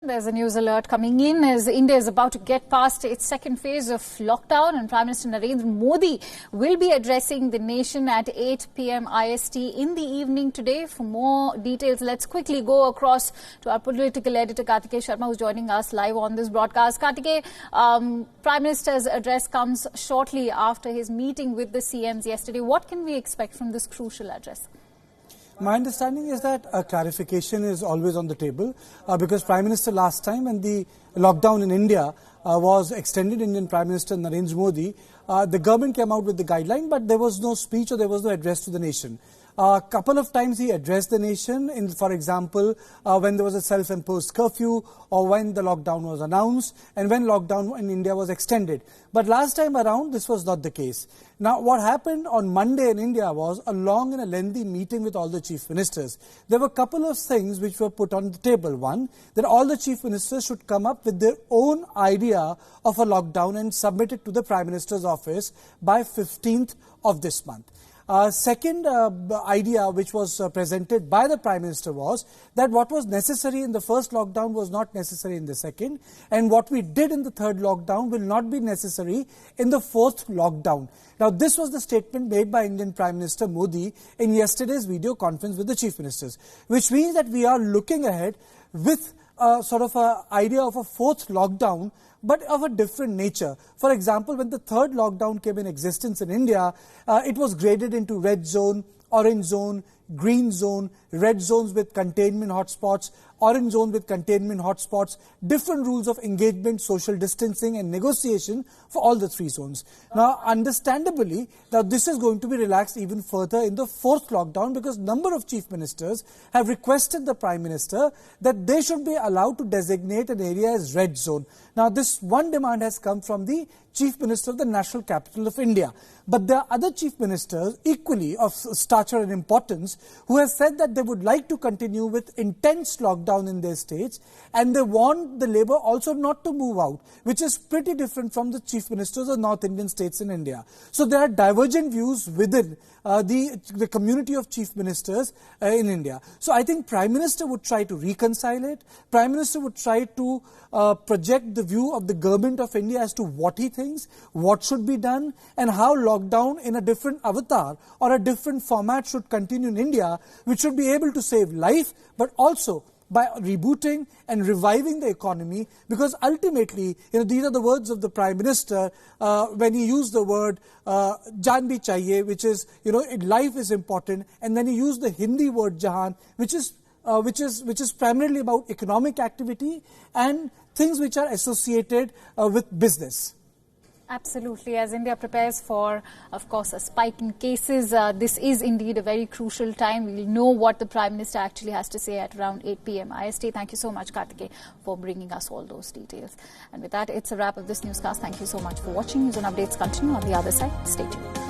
There's a news alert coming in as India is about to get past its second phase of lockdown, and Prime Minister Narendra Modi will be addressing the nation at 8 p.m. IST in the evening today. For more details, let's quickly go across to our political editor Kartikeya Sharma, who's joining us live on this broadcast. Kartikeya, Prime Minister's address comes shortly after his meeting with the CMs yesterday. What can we expect from this crucial address? My understanding is that a clarification is always on the table because Prime Minister last time when the lockdown in India was extended, Indian Prime Minister Narendra Modi, the government came out with the guideline, but there was no speech or there was no address to the nation. A couple of times he addressed the nation, for example, when there was a self-imposed curfew or when the lockdown was announced and when lockdown in India was extended. But last time around, this was not the case. Now, what happened on Monday in India was a long and a lengthy meeting with all the chief ministers. There were a couple of things which were put on the table. One, that all the chief ministers should come up with their own idea of a lockdown and submit it to the Prime Minister's office by 15th of this month. Second idea which was presented by the Prime Minister was that what was necessary in the first lockdown was not necessary in the second, and what we did in the third lockdown will not be necessary in the fourth lockdown. Now, this was the statement made by Indian Prime Minister Modi in yesterday's video conference with the chief ministers, which means that we are looking ahead with sort of an idea of a fourth lockdown, but of a different nature. For example, when the third lockdown came in existence in India, it was graded into red zone, orange zone, green zone, red zones with containment hotspots, orange zone with containment hotspots, different rules of engagement, social distancing and negotiation for all the three zones. Now, understandably, now this is going to be relaxed even further in the fourth lockdown because number of chief ministers have requested the Prime Minister that they should be allowed to designate an area as red zone. Now, this one demand has come from the Chief Minister of the National Capital of India. But there are other chief ministers equally of stature and importance who have said that they would like to continue with intense lockdown in their states, and they want the Labour also not to move out, which is pretty different from the chief ministers of North Indian states in India. So there are divergent views within the community of chief ministers in India. So I think Prime Minister would try to reconcile it. Prime Minister would try to project the view of the government of India as to what he thinks, what should be done, and how lockdown in a different avatar or a different format should continue in India, which should be able to save life, but also by rebooting and reviving the economy, because ultimately, these are the words of the Prime Minister when he used the word "jaan bhi chahiye," which is, life is important, and then he used the Hindi word "jahan," which is primarily about economic activity and things which are associated with business. Absolutely. As India prepares for, of course, a spike in cases, this is indeed a very crucial time. We will know what the Prime Minister actually has to say at around 8 p.m. IST. Thank you so much, Kartikeya, for bringing us all those details. And with that, it's a wrap of this newscast. Thank you so much for watching. News and updates continue on the other side. Stay tuned.